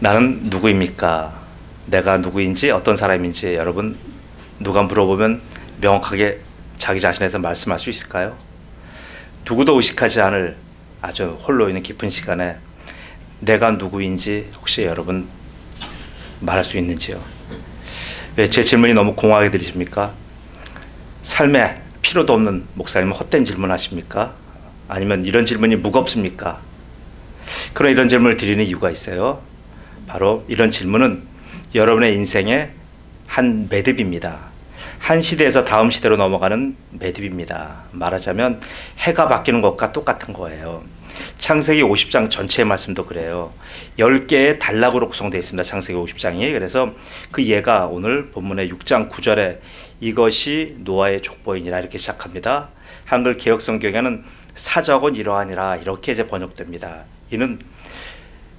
나는 누구입니까? 내가 누구인지 어떤 사람인지 여러분 누가 물어보면 명확하게 자기 자신에서 말씀할 수 있을까요? 누구도 의식하지 않을 아주 홀로 있는 깊은 시간에 내가 누구인지 혹시 여러분 말할 수 있는지요? 왜 제 질문이 너무 공허하게 들리십니까? 삶에 필요도 없는 목사님은 헛된 질문 하십니까? 아니면 이런 질문이 무겁습니까? 그런 이런 질문을 드리는 이유가 있어요. 바로 이런 질문은 여러분의 인생의 한 매듭입니다. 한 시대에서 다음 시대로 넘어가는 매듭입니다. 말하자면 해가 바뀌는 것과 똑같은 거예요. 창세기 50장 전체의 말씀도 그래요. 10개의 단락으로 구성되어 있습니다. 창세기 50장이. 그래서 그 예가 오늘 본문의 6장 9절에 이것이 노아의 족보이니라 이렇게 시작합니다. 한글 개혁성경에는 사적은 이러하니라 이렇게 이제 번역됩니다.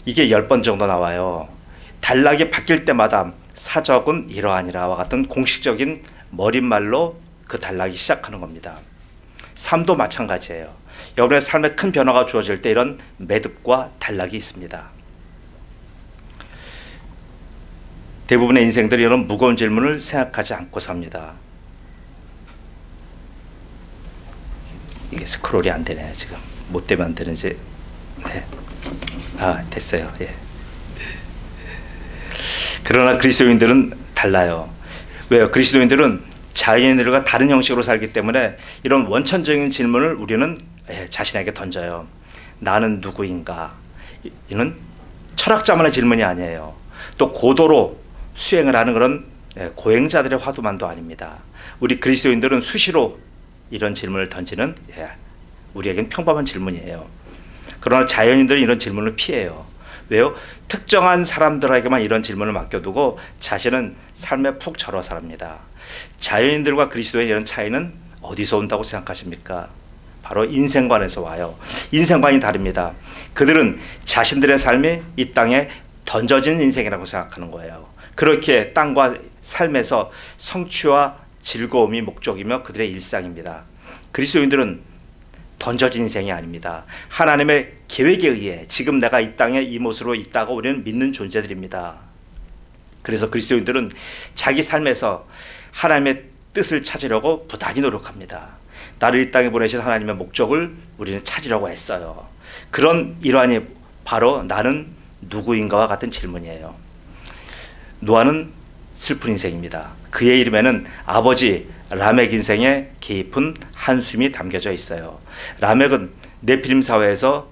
이게 10번 정도 나와요. 단락이 바뀔 때마다 사적은 이러하니라와 같은 공식적인 머릿말로 그 단락이 시작하는 겁니다. 삶도 마찬가지예요. 여러분의 삶에 큰 변화가 주어질 때 이런 매듭과 단락이 있습니다. 대부분의 인생들이 이런 무거운 질문을 생각하지 않고 삽니다. 이게 스크롤이 안 되네요. 지금 뭐 때문에 안 되는지. 네. 됐어요. 예. 그러나 그리스도인들은 달라요. 왜요? 그리스도인들은 자연인들과 다른 형식으로 살기 때문에 이런 원천적인 질문을 우리는 자신에게 던져요. 나는 누구인가? 이는 철학자만의 질문이 아니에요. 또 고도로 수행을 하는 그런 고행자들의 화두만도 아닙니다. 우리 그리스도인들은 수시로 이런 질문을 던지는 우리에겐 평범한 질문이에요. 그러나 자연인들은 이런 질문을 피해요. 왜요? 특정한 사람들에게만 이런 질문을 맡겨두고 자신은 삶에 푹 절어 삽니다. 자연인들과 그리스도의 이런 차이는 어디서 온다고 생각하십니까? 바로 인생관에서 와요. 인생관이 다릅니다. 그들은 자신들의 삶이 이 땅에 던져진 인생이라고 생각하는 거예요. 그렇게 땅과 삶에서 성취와 즐거움이 목적이며 그들의 일상입니다. 그리스도인들은 던져진 인생이 아닙니다. 하나님의 계획에 의해 지금 내가 이 땅에 이 모습으로 있다고 우리는 믿는 존재들입니다. 그래서 그리스도인들은 자기 삶에서 하나님의 뜻을 찾으려고 부단히 노력합니다. 나를 이 땅에 보내신 하나님의 목적을 우리는 찾으려고 애써요. 그런 일환이 바로 나는 누구인가와 같은 질문이에요. 노아는 슬픈 인생입니다. 그의 이름에는 아버지 라멕 인생의 깊은 한숨이 담겨져 있어요. 라멕은 네피림 사회에서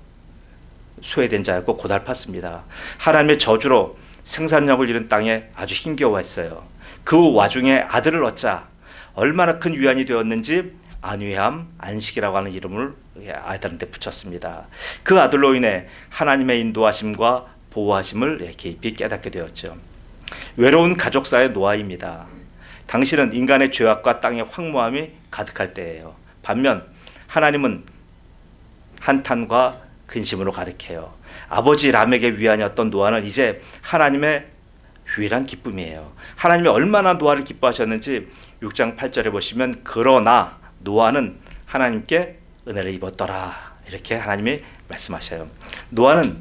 소외된 자였고 고달팠습니다. 하나님의 저주로 생산력을 잃은 땅에 아주 힘겨워했어요. 그 와중에 아들을 얻자 얼마나 큰 위안이 되었는지 안위함, 안식이라고 하는 이름을 아들한테 붙였습니다. 그 아들로 인해 하나님의 인도하심과 보호하심을 깊이 깨닫게 되었죠. 외로운 가족사의 노아입니다. 당신은 인간의 죄악과 땅의 황무함이 가득할 때예요. 반면 하나님은 한탄과 근심으로 가득해요. 아버지 라멕의 위안이었던 노아는 이제 하나님의 유일한 기쁨이에요. 하나님이 얼마나 노아를 기뻐하셨는지 6장 8절에 보시면 그러나 노아는 하나님께 은혜를 입었더라 이렇게 하나님이 말씀하셔요. 노아는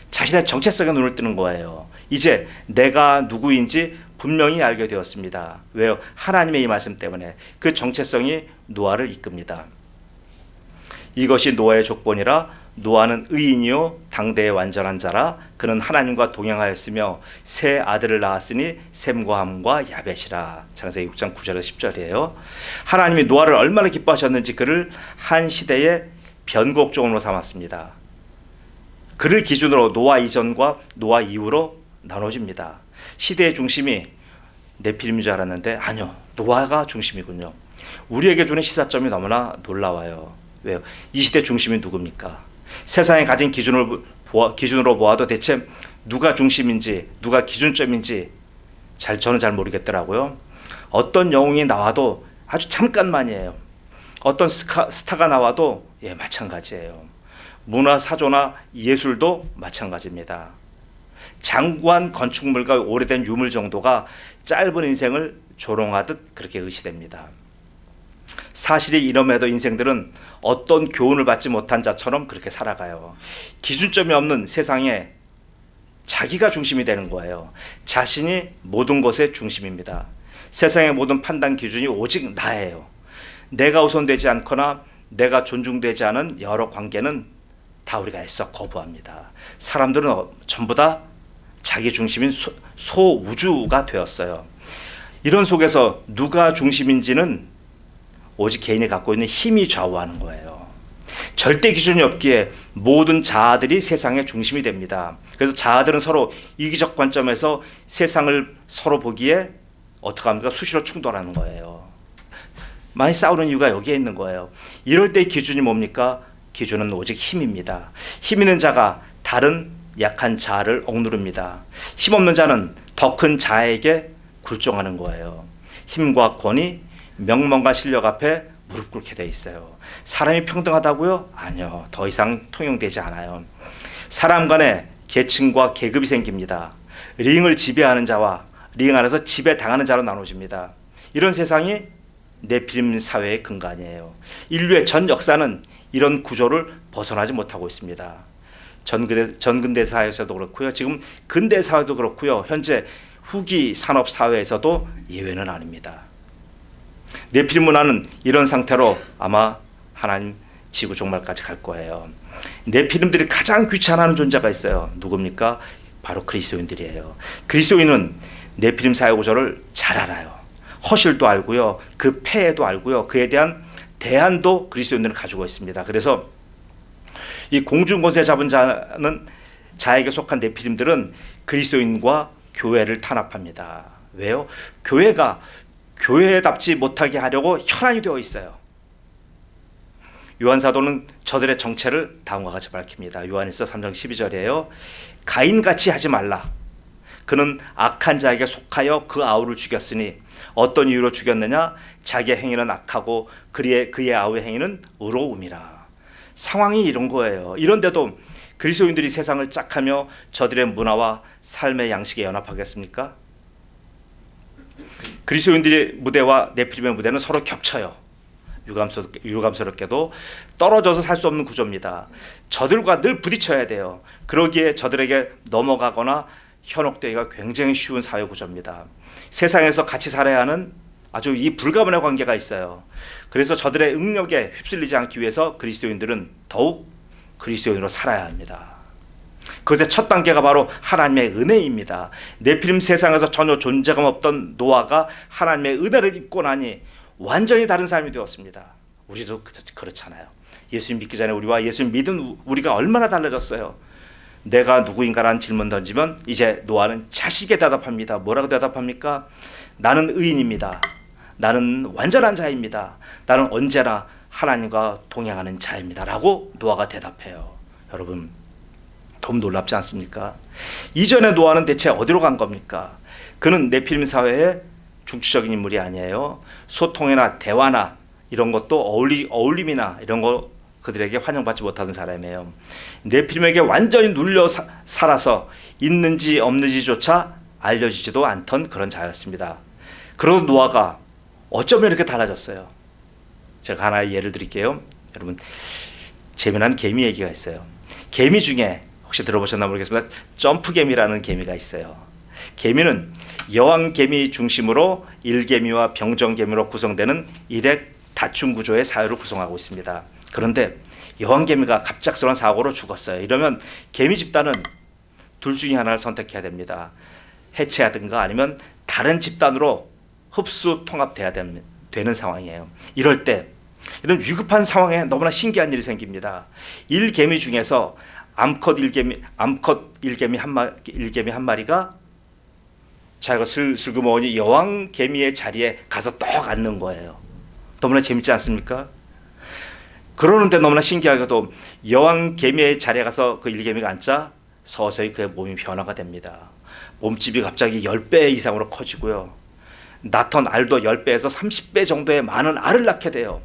자신의 정체성에 눈을 뜨는 거예요. 이제 내가 누구인지 분명히 알게 되었습니다. 왜요? 하나님의 이 말씀 때문에 그 정체성이 노아를 이끕니다. 이것이 노아의 족보니라. 노아는 의인이요 당대의 완전한 자라. 그는 하나님과 동행하였으며 세 아들을 낳았으니 셈과 함과 야벳이라. 창세기 6장 9절에서 10절이에요. 하나님이 노아를 얼마나 기뻐하셨는지 그를 한 시대의 변곡종으로 삼았습니다. 그를 기준으로 노아 이전과 노아 이후로 나눠집니다. 시대의 중심이 네피림인 줄 알았는데 아니요, 노아가 중심이군요. 우리에게 주는 시사점이 너무나 놀라워요. 왜요? 이 시대 중심이 누굽니까? 세상에 가진 기준으로 보아도 대체 누가 중심인지 누가 기준점인지 저는 잘 모르겠더라고요. 어떤 영웅이 나와도 아주 잠깐만이에요. 어떤 스타가 나와도 마찬가지예요. 문화 사조나 예술도 마찬가지입니다. 장구한 건축물과 오래된 유물 정도가 짧은 인생을 조롱하듯 그렇게 의시됩니다. 사실이 이럼에도 인생들은 어떤 교훈을 받지 못한 자처럼 그렇게 살아가요. 기준점이 없는 세상에 자기가 중심이 되는 거예요. 자신이 모든 것의 중심입니다. 세상의 모든 판단 기준이 오직 나예요. 내가 우선되지 않거나 내가 존중되지 않은 여러 관계는 다 우리가 애써 거부합니다. 사람들은 전부 다 자기 중심인 소우주가 되었어요. 이런 속에서 누가 중심인지는 오직 개인이 갖고 있는 힘이 좌우하는 거예요. 절대 기준이 없기에 모든 자아들이 세상의 중심이 됩니다. 그래서 자아들은 서로 이기적 관점에서 세상을 서로 보기에 어떻게 합니까? 수시로 충돌하는 거예요. 많이 싸우는 이유가 여기에 있는 거예요. 이럴 때 기준이 뭡니까? 기준은 오직 힘입니다. 힘 있는 자가 다른 약한 자아를 억누릅니다. 힘없는 자는 더 큰 자아에게 굴종하는 거예요. 힘과 권위, 명망과 실력 앞에 무릎 꿇게 돼 있어요. 사람이 평등하다고요? 아니요. 더 이상 통용되지 않아요. 사람 간에 계층과 계급이 생깁니다. 링을 지배하는 자와 링 안에서 지배당하는 자로 나눠집니다. 이런 세상이 네피림 사회의 근간이에요. 인류의 전 역사는 이런 구조를 벗어나지 못하고 있습니다. 전근대 사회에서도 그렇고요. 지금 근대 사회도 그렇고요. 현재 후기 산업 사회에서도 예외는 아닙니다. 네피림 문화는 이런 상태로 아마 하나님 지구 종말까지 갈 거예요. 네피림들이 가장 귀찮아하는 존재가 있어요. 누굽니까? 바로 그리스도인들이에요. 그리스도인은 네피림 사회 구조를 잘 알아요. 허실도 알고요. 그 폐해도 알고요. 그에 대한 대안도 그리스도인들은 가지고 있습니다. 그래서 이 공중권세 잡은 자에게 속한 네피림들은 그리스도인과 교회를 탄압합니다. 왜요? 교회가 교회답지 못하게 하려고 혈안이 되어 있어요. 요한 사도는 저들의 정체를 다음과 같이 밝힙니다. 요한일서 3장 12절이에요. 가인같이 하지 말라. 그는 악한 자에게 속하여 그 아우를 죽였으니 어떤 이유로 죽였느냐? 자기의 행위는 악하고 그의 아우의 행위는 의로움이라. 상황이 이런 거예요. 이런데도 그리스도인들이 세상을 짝하며 저들의 문화와 삶의 양식에 연합하겠습니까? 그리스도인들의 무대와 네피림의 무대는 서로 겹쳐요. 유감스럽게도 떨어져서 살 수 없는 구조입니다. 저들과 늘 부딪혀야 돼요. 그러기에 저들에게 넘어가거나 현혹되기가 굉장히 쉬운 사회 구조입니다. 세상에서 같이 살아야 하는 아주 이 불가분의 관계가 있어요. 그래서 저들의 응력에 휩쓸리지 않기 위해서 그리스도인들은 더욱 그리스도인으로 살아야 합니다. 그것의 첫 단계가 바로 하나님의 은혜입니다. 네피림 세상에서 전혀 존재감 없던 노아가 하나님의 은혜를 입고 나니 완전히 다른 삶이 되었습니다. 우리도 그렇잖아요. 예수님 믿기 전에 우리와 예수님 믿은 우리가 얼마나 달라졌어요. 내가 누구인가라는 질문 던지면 이제 노아는 자식에 대답합니다. 뭐라고 대답합니까? 나는 의인입니다. 나는 완전한 자입니다. 나는 언제나 하나님과 동행하는 자입니다. 라고 노아가 대답해요. 여러분, 너무 놀랍지 않습니까? 이전에 노아는 대체 어디로 간 겁니까? 그는 네피림 사회의 중추적인 인물이 아니에요. 소통이나 대화나 이런 것도 어울림이나 이런 거 그들에게 환영받지 못하는 사람이에요. 네피림에게 완전히 눌려 살아서 있는지 없는지조차 알려지지도 않던 그런 자였습니다. 그러던 노아가 어쩌면 이렇게 달라졌어요. 제가 하나의 예를 드릴게요. 여러분, 재미난 개미 얘기가 있어요. 개미 중에 혹시 들어보셨나 모르겠습니다. 점프개미라는 개미가 있어요. 개미는 여왕개미 중심으로 일개미와 병정개미로 구성되는 일액 다층 구조의 사회를 구성하고 있습니다. 그런데 여왕개미가 갑작스러운 사고로 죽었어요. 이러면 개미 집단은 둘 중에 하나를 선택해야 됩니다. 해체하든가 아니면 다른 집단으로 흡수 통합돼야 되는 상황이에요. 이럴 때 이런 위급한 상황에 너무나 신기한 일이 생깁니다. 일개미 중에서 암컷 일개미 한 마리가 자기가 슬그머니 여왕 개미의 자리에 가서 떡 앉는 거예요. 너무나 재밌지 않습니까? 그러는데 너무나 신기하게도 여왕 개미의 자리에 가서 그 일개미가 앉자 서서히 그의 몸이 변화가 됩니다. 몸집이 갑자기 10배 이상으로 커지고요. 낳던 알도 10배에서 30배 정도의 많은 알을 낳게 돼요.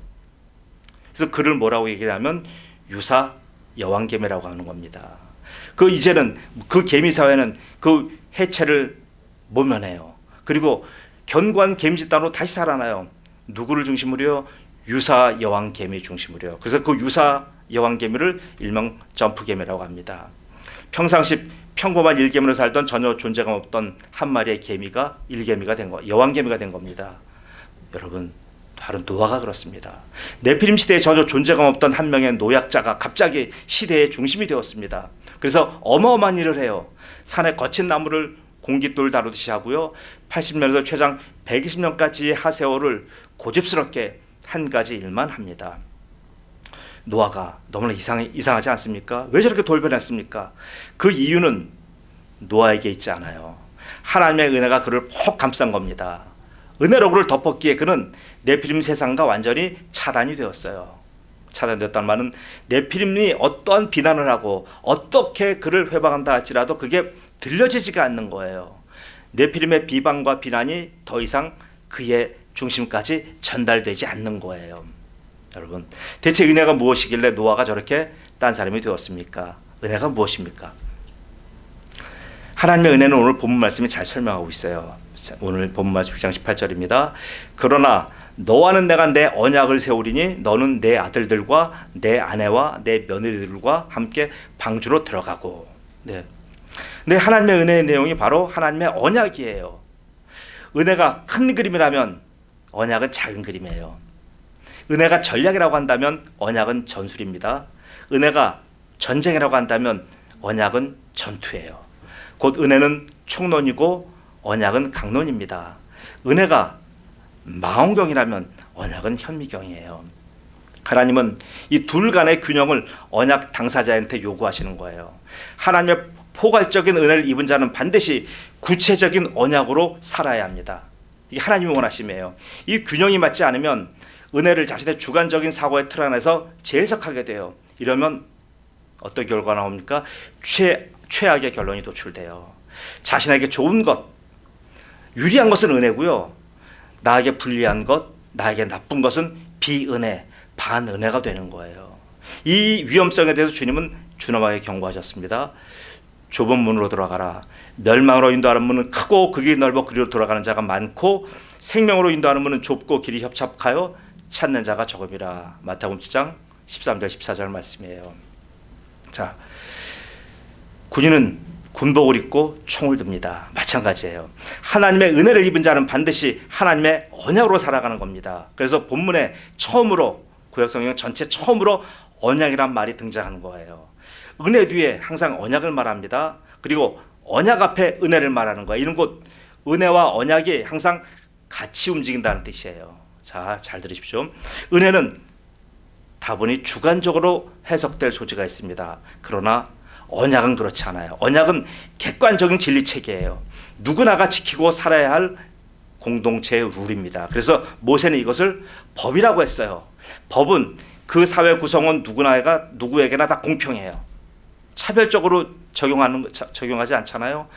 그래서 그를 뭐라고 얘기하냐면 유사 여왕개미라고 하는 겁니다. 이제는 그 개미 사회는 그 해체를 모면해요. 그리고 견고한 개미 집단으로 다시 살아나요. 누구를 중심으로요? 유사 여왕개미 중심으로요. 그래서 그 유사 여왕개미를 일명 점프개미라고 합니다. 평상시 평범한 일개미로 살던 전혀 존재감 없던 한 마리의 개미가 일개미가 된 거, 여왕개미가 된 겁니다. 여러분, 바로 노아가 그렇습니다. 네피림 시대에 전혀 존재감 없던 한 명의 노약자가 갑자기 시대의 중심이 되었습니다. 그래서 어마어마한 일을 해요. 산의 거친 나무를 공깃돌 다루듯이 하고요. 80년에서 최장 120년까지의 하세월을 고집스럽게 한 가지 일만 합니다. 노아가 너무나 이상하지 않습니까? 왜 저렇게 돌변했습니까? 그 이유는 노아에게 있지 않아요. 하나님의 은혜가 그를 폭 감싼 겁니다. 은혜로 그를 덮었기에 그는 네피림 세상과 완전히 차단이 되었어요. 차단되었다는 말은 네피림이 어떠한 비난을 하고 어떻게 그를 회방한다 할지라도 그게 들려지지가 않는 거예요. 네피림의 비방과 비난이 더 이상 그의 중심까지 전달되지 않는 거예요. 여러분, 대체 은혜가 무엇이길래 노아가 저렇게 딴 사람이 되었습니까? 은혜가 무엇입니까? 하나님의 은혜는 오늘 본문 말씀이 잘 설명하고 있어요. 오늘 본문 말씀 6장 18절입니다. 그러나 너와는 내가 내 언약을 세우리니 너는 내 아들들과 내 아내와 내 며느리들과 함께 방주로 들어가고. 네. 네, 하나님의 은혜의 내용이 바로 하나님의 언약이에요. 은혜가 큰 그림이라면 언약은 작은 그림이에요. 은혜가 전략이라고 한다면 언약은 전술입니다. 은혜가 전쟁이라고 한다면 언약은 전투예요. 곧 은혜는 총론이고 언약은 강론입니다. 은혜가 망원경이라면 언약은 현미경이에요. 하나님은 이 둘 간의 균형을 언약 당사자한테 요구하시는 거예요. 하나님의 포괄적인 은혜를 입은 자는 반드시 구체적인 언약으로 살아야 합니다. 이게 하나님의 원하심이에요. 이 균형이 맞지 않으면 은혜를 자신의 주관적인 사고의 틀 안에서 재해석하게 돼요. 이러면 어떤 결과가 나옵니까? 최악의 결론이 도출돼요. 자신에게 좋은 것, 유리한 것은 은혜고요. 나에게 불리한 것, 나에게 나쁜 것은 비은혜, 반은혜가 되는 거예요. 이 위험성에 대해서 주님은 준엄하게 경고하셨습니다. 좁은 문으로 들어가라. 멸망으로 인도하는 문은 크고 그 길이 넓어 그리로 돌아가는 자가 많고 생명으로 인도하는 문은 좁고 길이 협착하여 찾는 자가 적음이라. 마태복음 7장 13절 14절 말씀이에요. 자, 군인은 군복을 입고 총을 듭니다. 마찬가지예요. 하나님의 은혜를 입은 자는 반드시 하나님의 언약으로 살아가는 겁니다. 그래서 본문에 처음으로 구약성경 전체 처음으로 언약이란 말이 등장하는 거예요. 은혜 뒤에 항상 언약을 말합니다. 그리고 언약 앞에 은혜를 말하는 거예요. 이런 것 은혜와 언약이 항상 같이 움직인다는 뜻이에요. 자, 잘 들으십시오. 은혜는 다분히 주관적으로 해석될 소지가 있습니다. 그러나 언약은 그렇지 않아요. 언약은 객관적인 진리 체계예요. 누구나가 지키고 살아야 할 공동체의 룰입니다. 그래서 모세는 이것을 법이라고 했어요. 법은 그 사회 구성원 누구에게나 다 공평해요. 차별적으로 적용하지 않잖아요.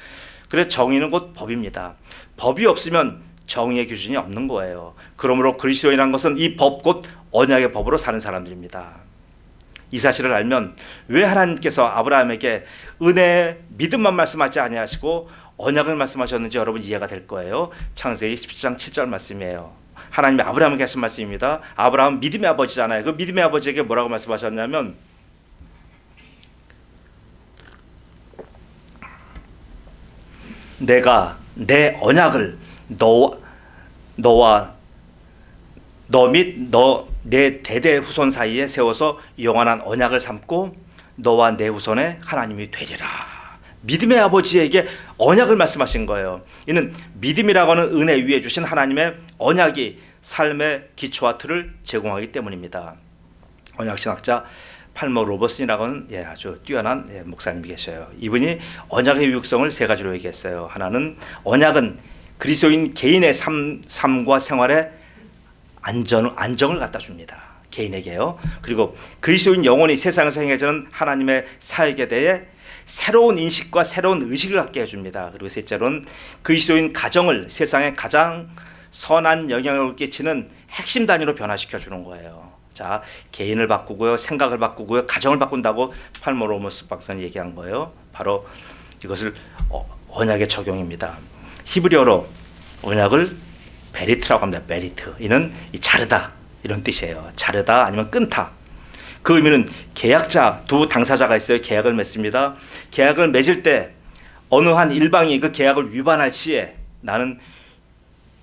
그래서 정의는 곧 법입니다. 법이 없으면 정의의 기준이 없는 거예요. 그러므로 그리스도인이라는 것은 이 법 곧 언약의 법으로 사는 사람들입니다. 이 사실을 알면 왜 하나님께서 아브라함에게 은혜, 믿음만 말씀하지 아니하시고 언약을 말씀하셨는지 여러분 이해가 될 거예요. 창세기 17장 7절 말씀이에요. 하나님이 아브라함에게 하신 말씀입니다. 아브라함은 믿음의 아버지잖아요. 그 믿음의 아버지에게 뭐라고 말씀하셨냐면 내가 내 언약을 너와 너 및 내 대대 후손 사이에 세워서 영원한 언약을 삼고 너와 내 후손의 하나님이 되리라. 믿음의 아버지에게 언약을 말씀하신 거예요. 이는 믿음이라고 하는 은혜 위에 주신 하나님의 언약이 삶의 기초와 틀을 제공하기 때문입니다. 언약신학자 팔머 로버슨이라고 하는 아주 뛰어난 목사님이 계셔요. 이분이 언약의 유익성을 세 가지로 얘기했어요. 하나는 언약은 그리스도인 개인의 삶과 생활에 안정을 갖다 줍니다. 개인에게요. 그리고 그리스도인 영혼이 세상에서 행해지는 하나님의 사역에 대해 새로운 인식과 새로운 의식을 갖게 해줍니다. 그리고 셋째로는 그리스도인 가정을 세상에 가장 선한 영향을 끼치는 핵심 단위로 변화시켜 주는 거예요. 자, 개인을 바꾸고요, 생각을 바꾸고요, 가정을 바꾼다고 팔머 로버슨 박사는 얘기한 거예요. 바로 이것을 언약의 적용입니다. 히브리어로 언약을 베리트라고 합니다. 베리트. 이는 자르다 이런 뜻이에요. 자르다 아니면 끊다. 그 의미는 계약자 두 당사자가 있어요. 계약을 맺습니다. 계약을 맺을 때 어느 한 일방이 그 계약을 위반할 시에 나는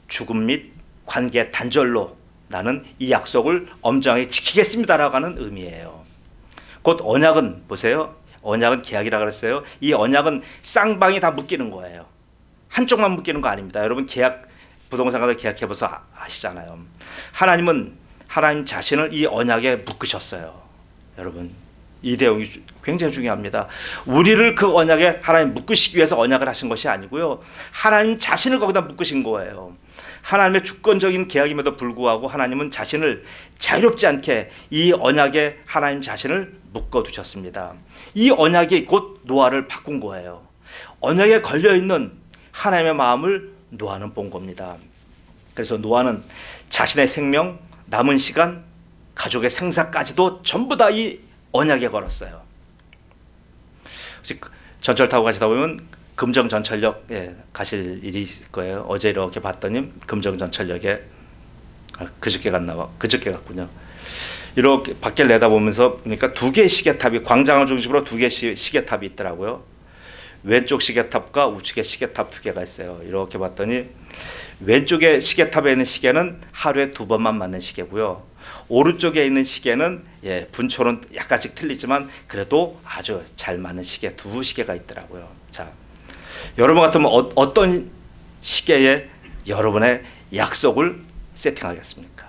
죽음 및 관계 단절로 나는 이 약속을 엄정하게 지키겠습니다라고 하는 의미예요. 곧 언약은 보세요. 언약은 계약이라고 그랬어요. 이 언약은 쌍방이 다 묶이는 거예요. 한쪽만 묶이는 거 아닙니다. 여러분 부동산 가서 계약해봐서 아시잖아요. 하나님은 하나님 자신을 이 언약에 묶으셨어요. 여러분 이 내용이 굉장히 중요합니다. 우리를 그 언약에 하나님 묶으시기 위해서 언약을 하신 것이 아니고요. 하나님 자신을 거기다 묶으신 거예요. 하나님의 주권적인 계약임에도 불구하고 하나님은 자신을 자유롭지 않게 이 언약에 하나님 자신을 묶어두셨습니다. 이 언약이 곧 노아를 바꾼 거예요. 언약에 걸려있는 하나님의 마음을 노아는 본 겁니다. 그래서 노아는 자신의 생명, 남은 시간, 가족의 생사까지도 전부 다 이 언약에 걸었어요. 전철 타고 가시다 보면 금정 전철역 가실 일이 있을 거예요. 어제 이렇게 봤더니 금정 전철역에 그저께 갔군요. 이렇게 밖을 내다보면서 그러니까 두 개의 시계탑이 광장을 중심으로 두 개의 시계탑이 있더라고요. 왼쪽 시계탑과 우측에 시계탑 두 개가 있어요. 이렇게 봤더니 왼쪽에 시계탑에 있는 시계는 하루에 2번만 맞는 시계고요. 오른쪽에 있는 시계는 분초는 약간씩 틀리지만 그래도 아주 잘 맞는 시계 두 시계가 있더라고요. 자, 여러분 같으면 어떤 시계에 여러분의 약속을 세팅하겠습니까?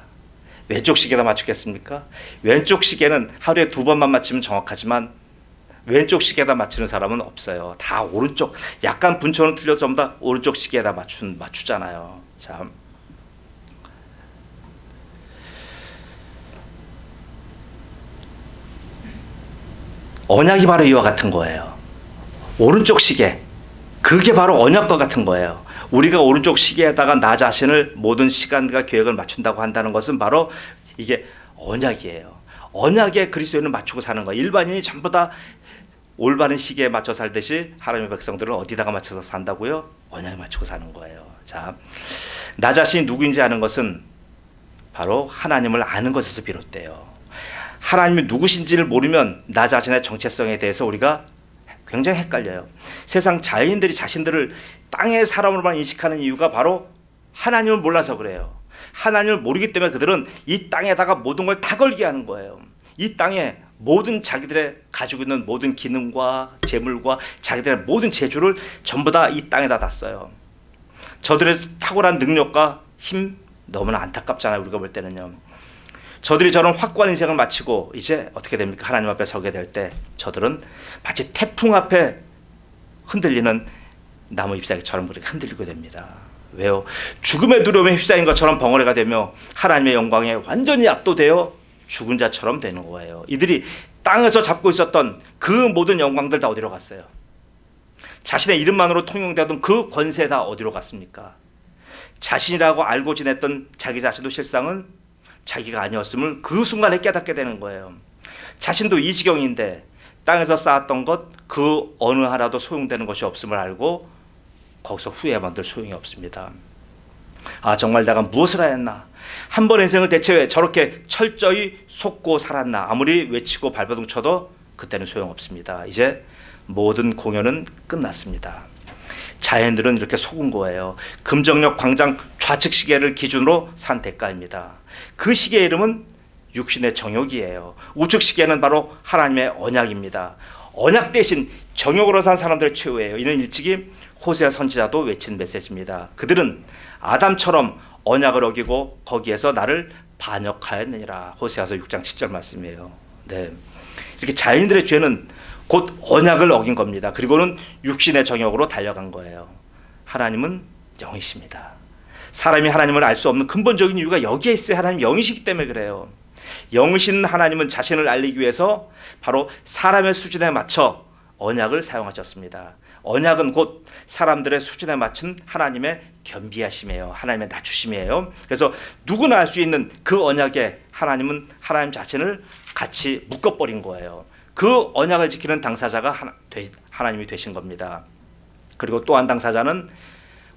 왼쪽 시계다 맞추겠습니까? 왼쪽 시계는 하루에 2번만 맞추면 정확하지만 왼쪽 시계에다 맞추는 사람은 없어요. 다 오른쪽, 약간 분초는 틀려도 전부 다 오른쪽 시계에다 맞추잖아요. 참. 언약이 바로 이와 같은 거예요. 오른쪽 시계, 그게 바로 언약과 같은 거예요. 우리가 오른쪽 시계에다가 나 자신을 모든 시간과 계획을 맞춘다고 한다는 것은 바로 이게 언약이에요. 언약에 그리스도인을 맞추고 사는 거예요. 일반인이 전부 다 올바른 시계에 맞춰 살듯이 하나님의 백성들은 어디다가 맞춰서 산다고요? 언약에 맞추고 사는 거예요. 자, 나 자신이 누구인지 아는 것은 바로 하나님을 아는 것에서 비롯돼요. 하나님이 누구신지를 모르면 나 자신의 정체성에 대해서 우리가 굉장히 헷갈려요. 세상 자연인들이 자신들을 땅의 사람으로만 인식하는 이유가 바로 하나님을 몰라서 그래요. 하나님을 모르기 때문에 그들은 이 땅에다가 모든 걸 다 걸게 하는 거예요. 이 땅에 모든 자기들의 가지고 있는 모든 기능과 재물과 자기들의 모든 재주를 전부 다 이 땅에다 놨어요. 저들의 탁월한 능력과 힘 너무나 안타깝잖아요. 우리가 볼 때는요. 저들이 저런 확고한 인생을 마치고 이제 어떻게 됩니까? 하나님 앞에 서게 될 때 저들은 마치 태풍 앞에 흔들리는 나무 잎사귀처럼 그렇게 흔들리게 됩니다. 왜요? 죽음의 두려움에 휩싸인 것처럼 벙어리가 되며 하나님의 영광에 완전히 압도되어 죽은 자처럼 되는 거예요. 이들이 땅에서 잡고 있었던 그 모든 영광들 다 어디로 갔어요? 자신의 이름만으로 통용되던 그 권세 다 어디로 갔습니까? 자신이라고 알고 지냈던 자기 자신도 실상은 자기가 아니었음을 그 순간에 깨닫게 되는 거예요. 자신도 이 지경인데 땅에서 쌓았던 것 그 어느 하나도 소용되는 것이 없음을 알고 거기서 후회만 들 소용이 없습니다. 아, 정말 내가 무엇을 하였나? 한 번 인생을 대체 왜 저렇게 철저히 속고 살았나? 아무리 외치고 발버둥 쳐도 그때는 소용없습니다. 이제 모든 공연은 끝났습니다. 자연들은 이렇게 속은 거예요. 금정역 광장 좌측 시계를 기준으로 산 대가입니다. 그 시계의 이름은 육신의 정욕이에요. 우측 시계는 바로 하나님의 언약입니다. 언약 대신 정욕으로 산 사람들의 최후예요. 이는 일찍이 호세아 선지자도 외친 메시지입니다. 그들은 아담처럼 언약을 어기고 거기에서 나를 반역하였느니라. 호세아서 6장 7절 말씀이에요. 네, 이렇게 자연들의 죄는 곧 언약을 어긴 겁니다. 그리고는 육신의 정욕으로 달려간 거예요. 하나님은 영이십니다. 사람이 하나님을 알 수 없는 근본적인 이유가 여기에 있어요. 하나님 영이시기 때문에 그래요. 영이신 하나님은 자신을 알리기 위해서 바로 사람의 수준에 맞춰 언약을 사용하셨습니다. 언약은 곧 사람들의 수준에 맞춘 하나님의 겸비하심이에요. 하나님의 낮추심이에요. 그래서 누구나 알 수 있는 그 언약에 하나님은 하나님 자신을 같이 묶어버린 거예요. 그 언약을 지키는 당사자가 하나님이 되신 겁니다. 그리고 또 한 당사자는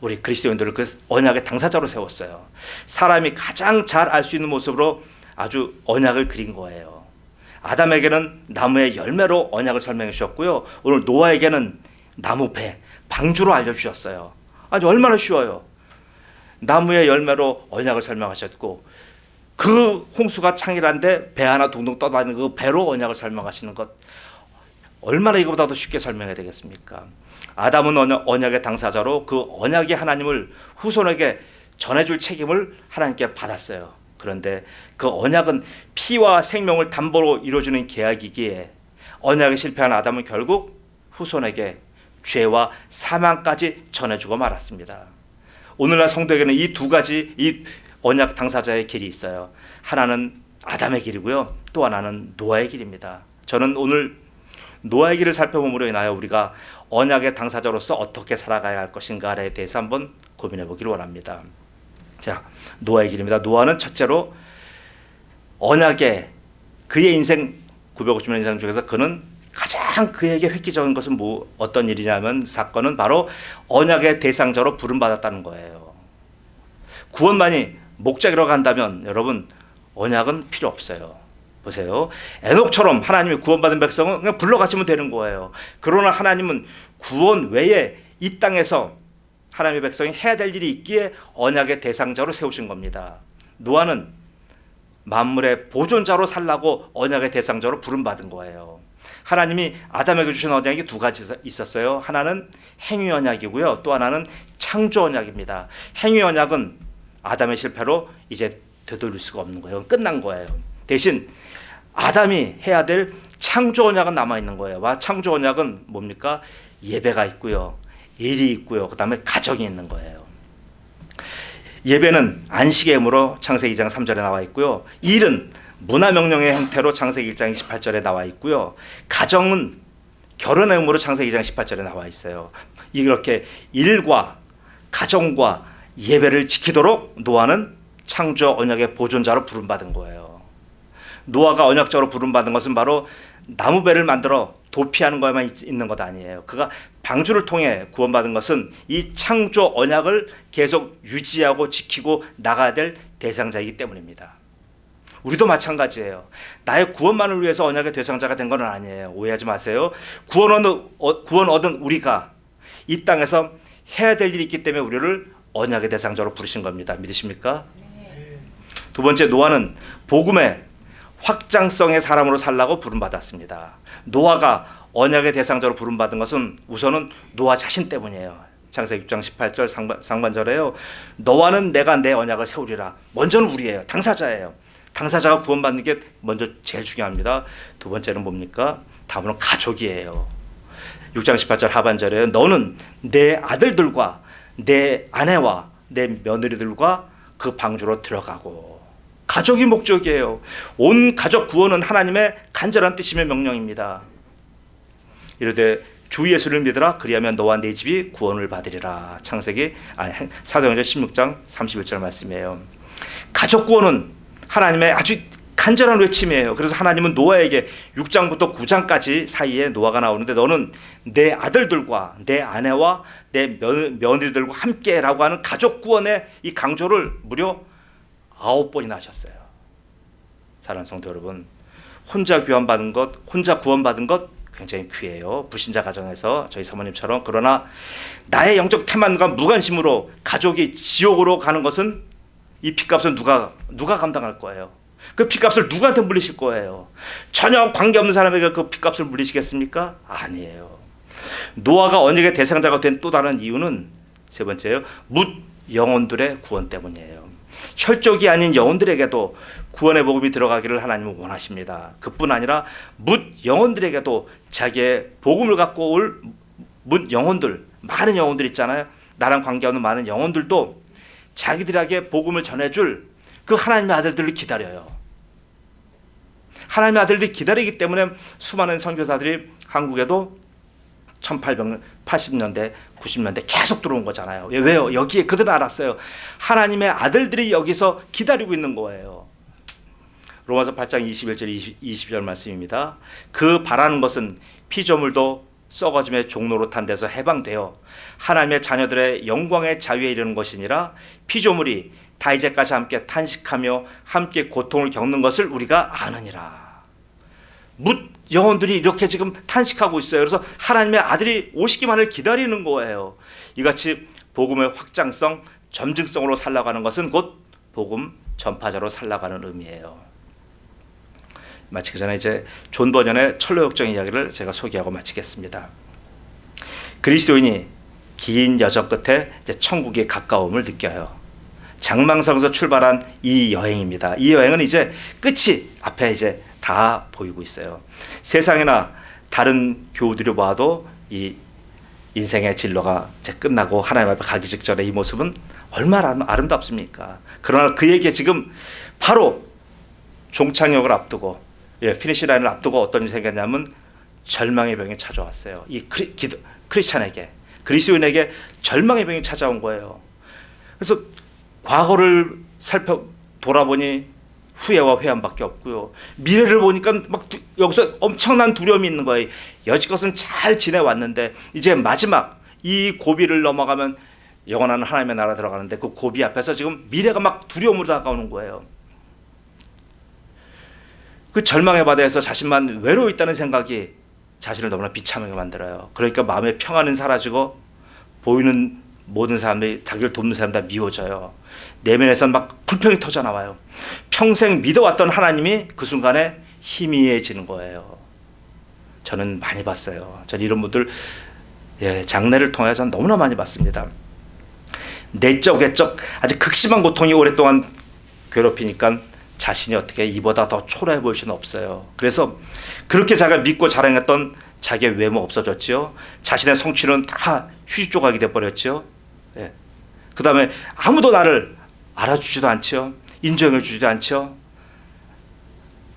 우리 그리스도인들을 그 언약의 당사자로 세웠어요. 사람이 가장 잘 알 수 있는 모습으로 아주 언약을 그린 거예요. 아담에게는 나무의 열매로 언약을 설명해 주셨고요. 오늘 노아에게는 나무 배, 방주로 알려주셨어요. 아주 얼마나 쉬워요. 나무의 열매로 언약을 설명하셨고, 그 홍수가 창이란데 배 하나 둥둥 떠다니는 그 배로 언약을 설명하시는 것, 얼마나 이거보다 더 쉽게 설명해야 되겠습니까? 아담은 언약의 당사자로 그 언약의 하나님을 후손에게 전해줄 책임을 하나님께 받았어요. 그런데 그 언약은 피와 생명을 담보로 이루어지는 계약이기에 언약에 실패한 아담은 결국 후손에게 죄와 사망까지 전해주고 말았습니다. 오늘날 성도에게는 이 두 가지 이 언약 당사자의 길이 있어요. 하나는 아담의 길이고요, 또 하나는 노아의 길입니다. 저는 오늘 노아의 길을 살펴봄으로 인하여 우리가 언약의 당사자로서 어떻게 살아가야 할 것인가에 대해서 한번 고민해 보기를 원합니다. 자, 노아의 길입니다. 노아는 첫째로 언약의 그의 인생 950년 인생 중에서 그는 가장 그에게 획기적인 것은 어떤 일이냐면, 사건은 바로 언약의 대상자로 부름받았다는 거예요. 구원만이 목적이라고 한다면 여러분, 언약은 필요 없어요. 보세요. 에녹처럼 하나님이 구원받은 백성은 그냥 불러가시면 되는 거예요. 그러나 하나님은 구원 외에 이 땅에서 하나님의 백성이 해야 될 일이 있기에 언약의 대상자로 세우신 겁니다. 노아는 만물의 보존자로 살라고 언약의 대상자로 부름받은 거예요. 하나님이 아담에게 주신 언약이 두 가지 있었어요. 하나는 행위 언약이고요, 또 하나는 창조 언약입니다. 행위 언약은 아담의 실패로 이제 되돌릴 수가 없는 거예요. 끝난 거예요. 대신 아담이 해야 될 창조 언약은 남아있는 거예요. 창조 언약은 뭡니까? 예배가 있고요, 일이 있고요, 그 다음에 가정이 있는 거예요. 예배는 안식의 의무로 창세기 2장 3절에 나와 있고요, 일은 문화명령의 형태로 창세기 1장 28절에 나와 있고요, 가정은 결혼의 의무로 창세기 2장 18절에 나와 있어요. 이렇게 일과 가정과 예배를 지키도록 노아는 창조 언약의 보존자로 부름받은 거예요. 노아가 언약적으로 부름받은 것은 바로 나무배를 만들어 도피하는 것만 있는 것 아니에요. 그가 방주를 통해 구원받은 것은 이 창조 언약을 계속 유지하고 지키고 나가야 될 대상자이기 때문입니다. 우리도 마찬가지예요. 나의 구원만을 위해서 언약의 대상자가 된 건 아니에요. 오해하지 마세요. 구원 얻은 우리가 이 땅에서 해야 될 일이 있기 때문에 우리를 언약의 대상자로 부르신 겁니다. 믿으십니까? 두 번째, 노아는 복음의 확장성의 사람으로 살라고 부름받았습니다. 노아가 언약의 대상자로 부름받은 것은 우선은 노아 자신 때문이에요. 창세기 6장 18절 상반절에요. 너와는 내가 내 언약을 세우리라. 먼저는 우리예요. 당사자예요. 당사자가 구원받는 게 먼저 제일 중요합니다. 두 번째는 뭡니까? 다음은 가족이에요. 6장 18절 하반절에 너는 내 아들들과 내 아내와 내 며느리들과 그 방주로 들어가고. 가족이 목적이에요. 온 가족 구원은 하나님의 간절한 뜻이며 명령입니다. 이르되 주 예수를 믿으라, 그리하면 너와 네 집이 구원을 받으리라. 사도행전 16장 31절 말씀이에요. 가족 구원은 하나님의 아주 간절한 외침이에요. 그래서 하나님은 노아에게 6장부터 9장까지 사이에 노아가 나오는데 너는 내 아들들과 내 아내와 내 며느리들과 함께라고 하는 가족 구원의 이 강조를 무려 9번이나 하셨어요. 사랑하는 성도 여러분, 혼자 구원받은 것 굉장히 귀해요. 불신자 가정에서 저희 사모님처럼. 그러나 나의 영적 태만과 무관심으로 가족이 지옥으로 가는 것은 이 핏값을 누가 감당할 거예요? 그 핏값을 누구한테 물리실 거예요? 전혀 관계없는 사람에게 그 핏값을 물리시겠습니까? 아니에요. 노아가 언약의 대상자가 된 또 다른 이유는 세 번째예요. 뭇 영혼들의 구원 때문이에요. 혈족이 아닌 영혼들에게도 구원의 복음이 들어가기를 하나님은 원하십니다. 그뿐 아니라 뭇 영혼들에게도 자기의 복음을 갖고 올 뭇 영혼들, 많은 영혼들 있잖아요. 나랑 관계없는 많은 영혼들도 자기들에게 복음을 전해줄 그 하나님의 아들들을 기다려요. 하나님의 아들들이 기다리기 때문에 수많은 선교사들이 한국에도 1880년대, 90년대 계속 들어온 거잖아요. 왜요? 여기에 그들은 알았어요. 하나님의 아들들이 여기서 기다리고 있는 거예요. 로마서 8장 21절 20절 말씀입니다. 그 바라는 것은 피조물도 썩어짐의 종로로 탄 데서 해방되어 하나님의 자녀들의 영광의 자유에 이르는 것이니라. 피조물이 다 이제까지 함께 탄식하며 함께 고통을 겪는 것을 우리가 아느니라. 뭇 영혼들이 이렇게 지금 탄식하고 있어요. 그래서 하나님의 아들이 오시기만을 기다리는 거예요. 이같이 복음의 확장성, 점증성으로 살아가는 것은 곧 복음 전파자로 살아가는 의미예요. 마치기 전에 이제 존 버년의 철로역정 이야기를 제가 소개하고 마치겠습니다. 그리스도인이 긴 여정 끝에 이제 천국의 가까움을 느껴요. 장망성에서 출발한 이 여행입니다. 이 여행은 이제 끝이 앞에 이제 다 보이고 있어요. 세상이나 다른 교우들이 봐도 이 인생의 진로가 이제 끝나고 하나님 앞에 가기 직전에 이 모습은 얼마나 아름답습니까? 그러나 그에게 지금 바로 종착역을 앞두고 피니시 라인을 앞두고 어떤 일이 생겼냐면 절망의 병이 찾아왔어요. 이 크리스찬에게, 그리스도인에게 절망의 병이 찾아온 거예요. 그래서 과거를 돌아보니 후회와 회한밖에 없고요. 미래를 보니까 막 여기서 엄청난 두려움이 있는 거예요. 여지껏은 잘 지내왔는데 이제 마지막 이 고비를 넘어가면 영원한 하나님의 나라 들어가는데 그 고비 앞에서 지금 미래가 막 두려움으로 다가오는 거예요. 그 절망의 바다에서 자신만 외로워 있다는 생각이 자신을 너무나 비참하게 만들어요. 그러니까 마음의 평안은 사라지고 보이는 모든 사람들이 자기를 돕는 사람 다 미워져요. 내면에선 막 불평이 터져 나와요. 평생 믿어왔던 하나님이 그 순간에 희미해지는 거예요. 저는 많이 봤어요. 저는 이런 분들 장례를 통해 저는 너무나 많이 봤습니다. 내적 외적 아주 극심한 고통이 오랫동안 괴롭히니까 자신이 어떻게 이보다 더 초라해 보일 수는 없어요. 그래서 그렇게 자기가 믿고 자랑했던 자기의 외모 없어졌죠. 자신의 성취는 다 휴지 조각이 돼버렸죠. 그 다음에 아무도 나를 알아주지도 않죠. 인정해 주지도 않죠.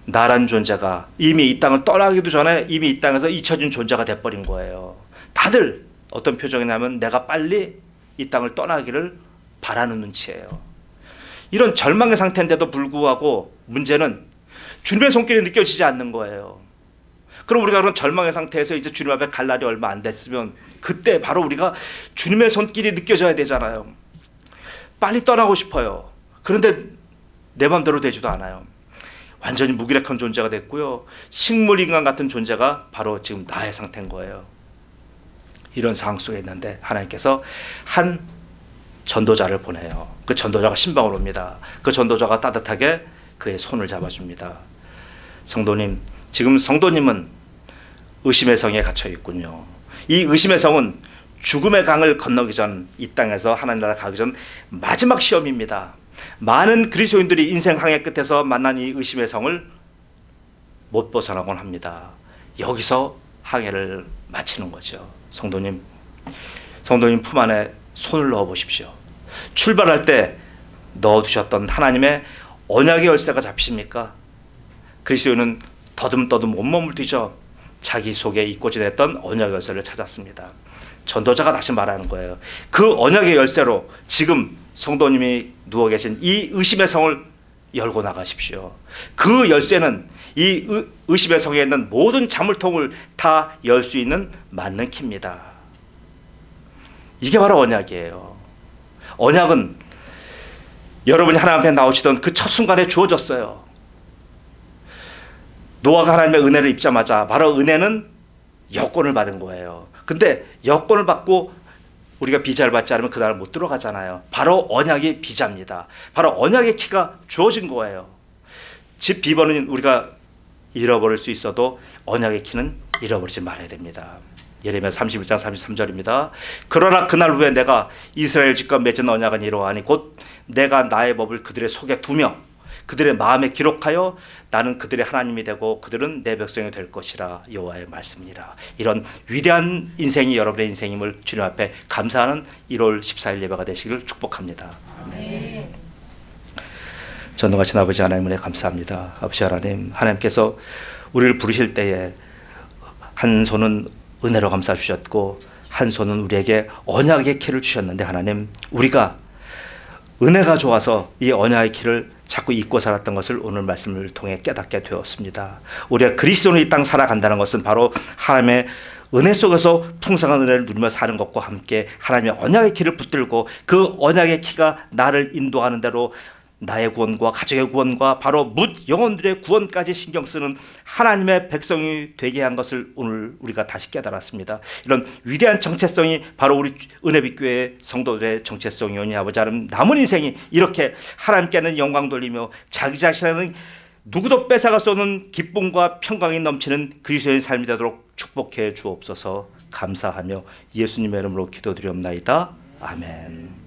나란 존재가 이미 이 땅을 떠나기도 전에 이미 이 땅에서 잊혀진 존재가 돼버린 거예요. 다들 어떤 표정이냐면 내가 빨리 이 땅을 떠나기를 바라는 눈치예요. 이런 절망의 상태인데도 불구하고 문제는 주님의 손길이 느껴지지 않는 거예요. 그럼 우리가 그런 절망의 상태에서 이제 주님 앞에 갈 날이 얼마 안 됐으면 그때 바로 우리가 주님의 손길이 느껴져야 되잖아요. 빨리 떠나고 싶어요. 그런데 내 마음대로 되지도 않아요. 완전히 무기력한 존재가 됐고요. 식물인간 같은 존재가 바로 지금 나의 상태인 거예요. 이런 상황 속에 있는데 하나님께서 한 전도자를 보내요. 그 전도자가 신방으로 옵니다. 그 전도자가 따뜻하게 그의 손을 잡아줍니다. 성도님, 지금 성도님은 의심의 성에 갇혀 있군요. 이 의심의 성은 죽음의 강을 건너기 전, 이 땅에서 하나님 나라 가기 전 마지막 시험입니다. 많은 그리스도인들이 인생 항해 끝에서 만난 이 의심의 성을 못 벗어나곤 합니다. 여기서 항해를 마치는 거죠. 성도님 품 안에 손을 넣어 보십시오. 출발할 때 넣어두셨던 하나님의 언약의 열쇠가 잡히십니까? 그리스도인은 더듬더듬 온몸을 뒤져 자기 속에 잊고 지냈던 언약의 열쇠를 찾았습니다. 전도자가 다시 말하는 거예요. 그 언약의 열쇠로 지금 성도님이 누워 계신 이 의심의 성을 열고 나가십시오. 그 열쇠는 이 의심의 성에 있는 모든 자물통을 다 열 수 있는 맞는 키입니다. 이게 바로 언약이에요. 언약은 여러분이 하나님 앞에 나오시던 그 첫 순간에 주어졌어요. 노아가 하나님의 은혜를 입자마자 바로 은혜는 여권을 받은 거예요. 근데 여권을 받고 우리가 비자를 받지 않으면 그 나라를 못 들어가잖아요. 바로 언약의 비자입니다. 바로 언약의 키가 주어진 거예요. 집 비번은 우리가 잃어버릴 수 있어도 언약의 키는 잃어버리지 말아야 됩니다. 예레미야 31장 33절입니다. 그러나 그날 후에 내가 이스라엘 집과 맺은 언약은 이러하니 곧 내가 나의 법을 그들의 속에 두며 그들의 마음에 기록하여 나는 그들의 하나님이 되고 그들은 내 백성이 될 것이라 여호와의 말씀이라. 이런 위대한 인생이 여러분의 인생임을 주님 앞에 감사하는 1월 14일 예배가 되시기를 축복합니다. 아멘. 전능하신 아버지 하나님 은혜 감사합니다. 아버지 하나님, 하나님께서 우리를 부르실 때에 한 손은 은혜로 감싸 주셨고 한 손은 우리에게 언약의 키를 주셨는데 하나님, 우리가 은혜가 좋아서 이 언약의 키를 자꾸 잊고 살았던 것을 오늘 말씀을 통해 깨닫게 되었습니다. 우리가 그리스도로 이 땅 살아간다는 것은 바로 하나님의 은혜 속에서 풍성한 은혜를 누리며 사는 것과 함께 하나님의 언약의 키를 붙들고 그 언약의 키가 나를 인도하는 대로 나의 구원과 가족의 구원과 바로 뭇 영혼들의 구원까지 신경 쓰는 하나님의 백성이 되게 한 것을 오늘 우리가 다시 깨달았습니다. 이런 위대한 정체성이 바로 우리 은혜빛교회 성도들의 정체성이오니 아버지 하나님, 남은 인생이 이렇게 하나님께는 영광 돌리며 자기 자신에는 누구도 뺏어갈 수 없는 기쁨과 평강이 넘치는 그리스도의 삶이 되도록 축복해 주옵소서. 감사하며 예수님의 이름으로 기도드리옵나이다. 아멘.